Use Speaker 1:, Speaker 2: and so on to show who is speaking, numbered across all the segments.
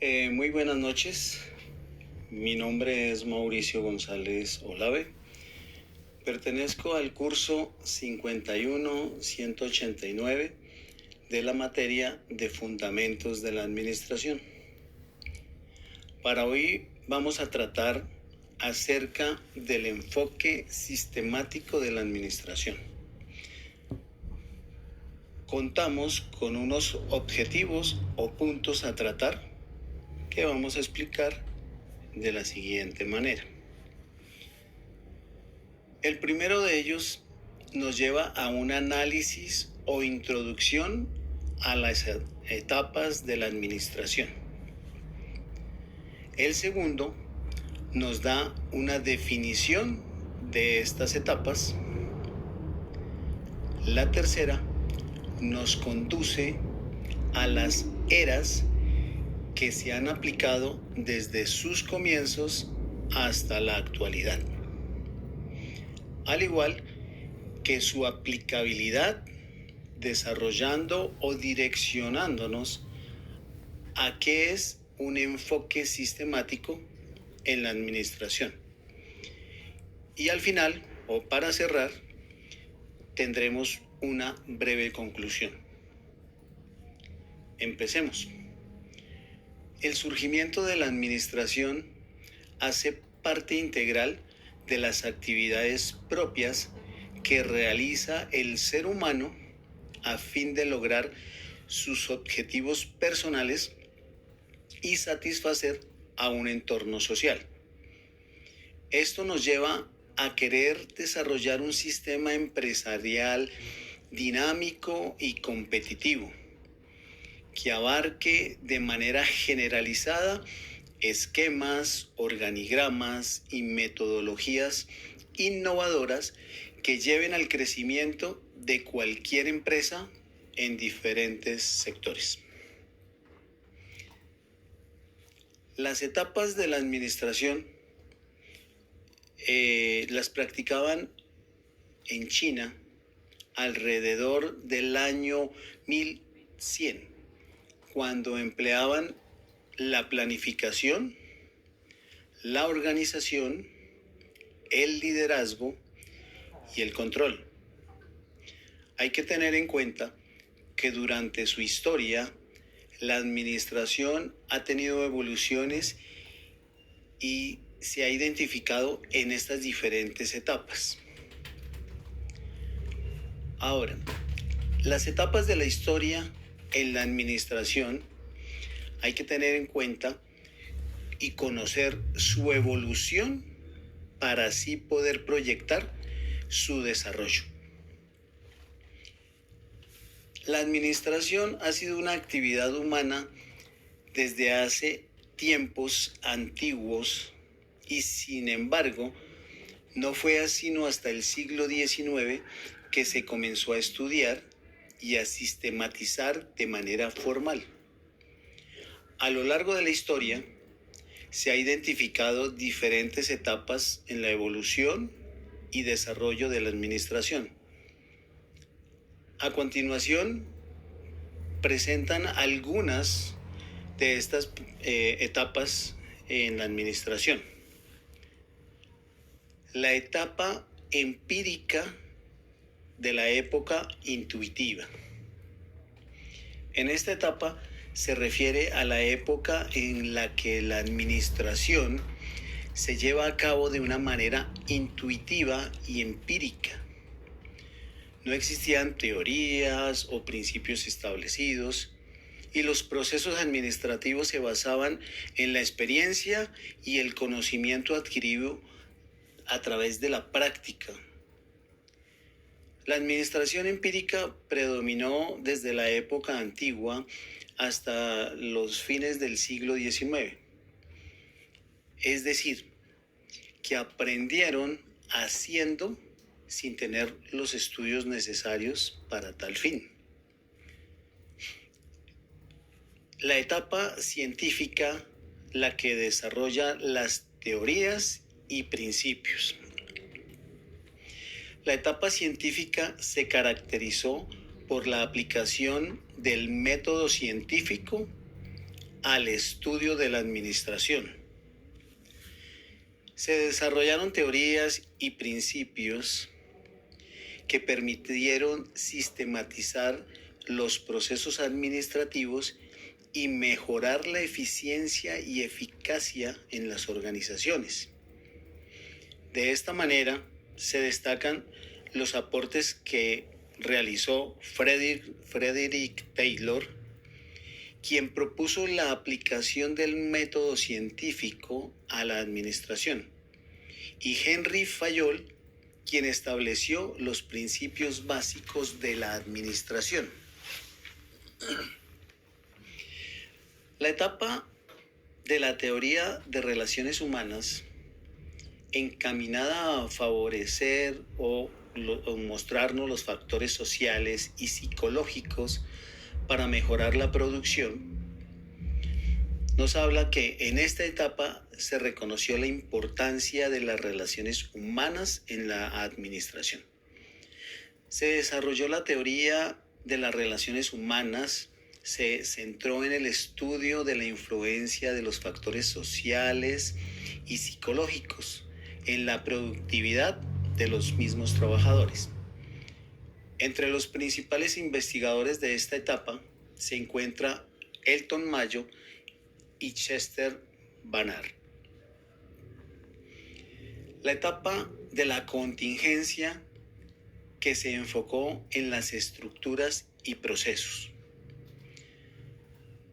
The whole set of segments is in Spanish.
Speaker 1: Muy buenas noches. Mi nombre es Mauricio González Olave. Pertenezco al curso 51-189 de la materia de Fundamentos de la Administración. Para hoy vamos a tratar acerca del enfoque sistemático de la administración. Contamos con unos objetivos o puntos a tratar que vamos a explicar de la siguiente manera. El primero de ellos nos lleva a un análisis o introducción a las etapas de la administración. El segundo nos da una definición de estas etapas. La tercera nos conduce a las eras que se han aplicado desde sus comienzos hasta la actualidad, al igual que su aplicabilidad, desarrollando o direccionándonos a qué es un enfoque sistemático en la administración. Y al final, o para cerrar, tendremos una breve conclusión. Empecemos. El surgimiento de la administración hace parte integral de las actividades propias que realiza el ser humano a fin de lograr sus objetivos personales y satisfacer a un entorno social. Esto nos lleva a querer desarrollar un sistema empresarial dinámico y competitivo que abarque de manera generalizada esquemas, organigramas y metodologías innovadoras que lleven al crecimiento de cualquier empresa en diferentes sectores. Las etapas de la administración las practicaban en China alrededor del año 1100, cuando empleaban la planificación, la organización, el liderazgo y el control. Hay que tener en cuenta que durante su historia la administración ha tenido evoluciones y se ha identificado en estas diferentes etapas. Ahora, las etapas de la historia en la administración hay que tener en cuenta y conocer su evolución para así poder proyectar su desarrollo. La administración ha sido una actividad humana desde hace tiempos antiguos y sin embargo no fue sino hasta el siglo XIX que se comenzó a estudiar y a sistematizar de manera formal. A lo largo de la historia se ha identificado diferentes etapas en la evolución y desarrollo de la administración. A continuación, presentan algunas de estas etapas en la administración. La etapa empírica de la época intuitiva. En esta etapa se refiere a la época en la que la administración se lleva a cabo de una manera intuitiva y empírica. No existían teorías o principios establecidos y los procesos administrativos se basaban en la experiencia y el conocimiento adquirido a través de la práctica. La administración empírica predominó desde la época antigua hasta los fines del siglo XIX. Es decir, que aprendieron haciendo sin tener los estudios necesarios para tal fin. La etapa científica, la que desarrolla las teorías y principios. La etapa científica se caracterizó por la aplicación del método científico al estudio de la administración. Se desarrollaron teorías y principios que permitieron sistematizar los procesos administrativos y mejorar la eficiencia y eficacia en las organizaciones. De esta manera, se destacan los aportes que realizó Frederick Taylor, quien propuso la aplicación del método científico a la administración, y Henry Fayol, quien estableció los principios básicos de la administración. La etapa de la teoría de relaciones humanas, encaminada a favorecer o mostrarnos los factores sociales y psicológicos para mejorar la producción, nos habla que en esta etapa se reconoció la importancia de las relaciones humanas en la administración. Se desarrolló la teoría de las relaciones humanas, se centró en el estudio de la influencia de los factores sociales y psicológicos en la productividad de los mismos trabajadores. Entre los principales investigadores de esta etapa se encuentra Elton Mayo y Chester Barnard. La etapa de la contingencia, que se enfocó en las estructuras y procesos.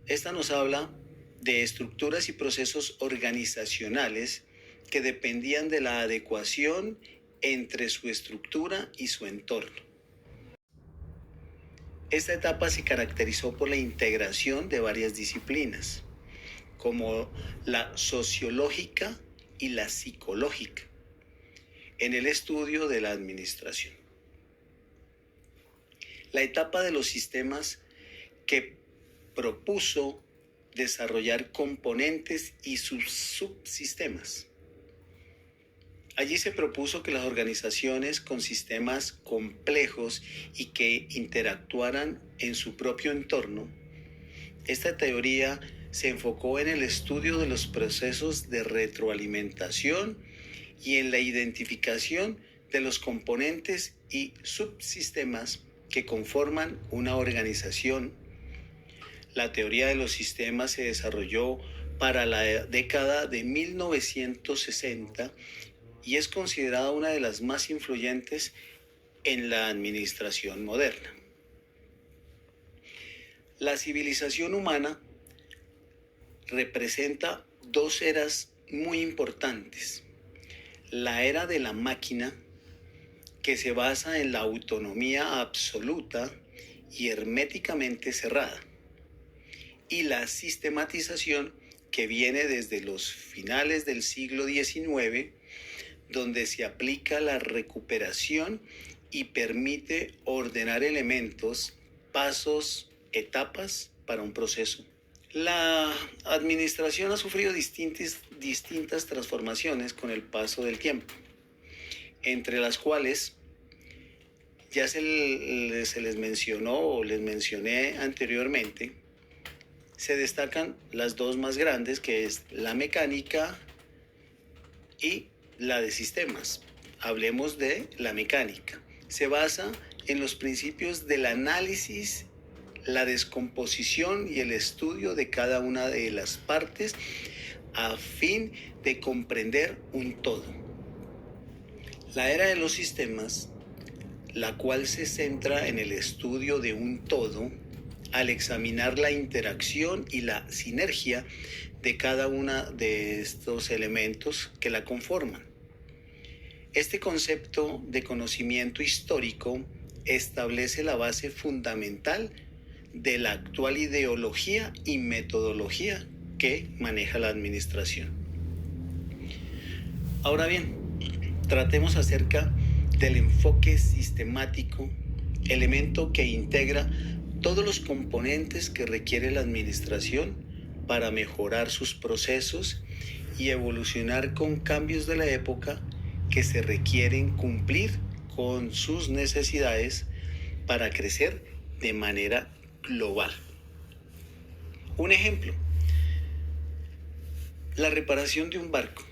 Speaker 1: Esta nos habla de estructuras y procesos organizacionales que dependían de la adecuación entre su estructura y su entorno. Esta etapa se caracterizó por la integración de varias disciplinas, como la sociológica y la psicológica, en el estudio de la administración. La etapa de los sistemas, que propuso desarrollar componentes y sus subsistemas. Allí se propuso que las organizaciones con sistemas complejos y que interactuaran en su propio entorno. Esta teoría se enfocó en el estudio de los procesos de retroalimentación y en la identificación de los componentes y subsistemas que conforman una organización. La teoría de los sistemas se desarrolló para la década de 1960 y es considerada una de las más influyentes en la administración moderna. La civilización humana representa dos eras muy importantes. La era de la máquina, que se basa en la autonomía absoluta y herméticamente cerrada, y la sistematización, que viene desde los finales del siglo XIX, donde se aplica la recuperación y permite ordenar elementos, pasos, etapas para un proceso. La administración ha sufrido distintas transformaciones con el paso del tiempo, entre las cuales ya se les mencionó o les mencioné anteriormente. Se destacan las dos más grandes, que es la mecánica y la de sistemas. Hablemos de la mecánica. Se basa en los principios del análisis, la descomposición y el estudio de cada una de las partes a fin de comprender un todo. La era de los sistemas, la cual se centra en el estudio de un todo al examinar la interacción y la sinergia de cada uno de estos elementos que la conforman. Este concepto de conocimiento histórico establece la base fundamental de la actual ideología y metodología que maneja la administración. Ahora bien, tratemos acerca del enfoque sistemático, elemento que integra todos los componentes que requiere la administración para mejorar sus procesos y evolucionar con cambios de la época que se requieren cumplir con sus necesidades para crecer de manera global. Un ejemplo, La reparación de un barco.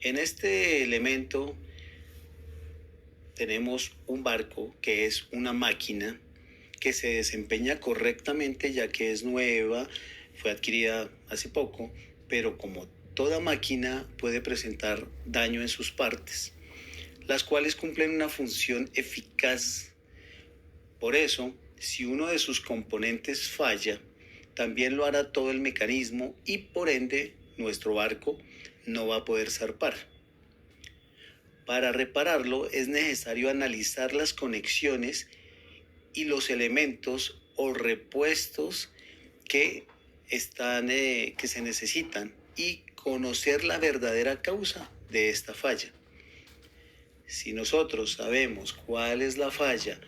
Speaker 1: En este elemento tenemos un barco que es una máquina que se desempeña correctamente ya que es nueva, fue adquirida hace poco, pero como toda máquina puede presentar daño en sus partes, las cuales cumplen una función eficaz. Por eso, si uno de sus componentes falla, también lo hará todo el mecanismo y por ende nuestro barco no va a poder zarpar. Para repararlo es necesario analizar las conexiones y los elementos o repuestos que que se necesitan y conocer la verdadera causa de esta falla. Si nosotros sabemos cuál es la falla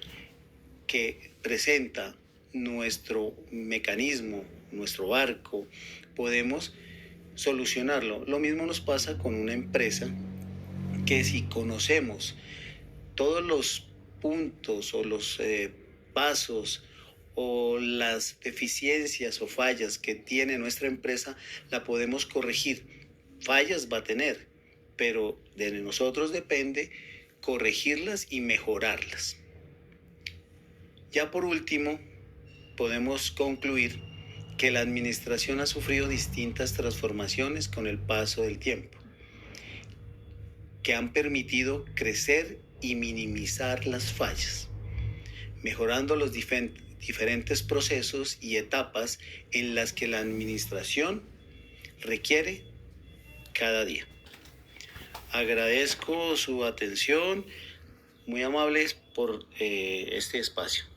Speaker 1: que presenta nuestro mecanismo, nuestro barco, podemos solucionarlo. Lo mismo nos pasa con una empresa que si conocemos todos los puntos o los pasos o las deficiencias o fallas que tiene nuestra empresa, la podemos corregir. Fallas va a tener, pero de nosotros depende corregirlas y mejorarlas. Ya por último, podemos concluir que la administración ha sufrido distintas transformaciones con el paso del tiempo, que han permitido crecer y minimizar las fallas, mejorando los diferentes procesos y etapas en las que la administración requiere cada día. Agradezco su atención, muy amables por este espacio.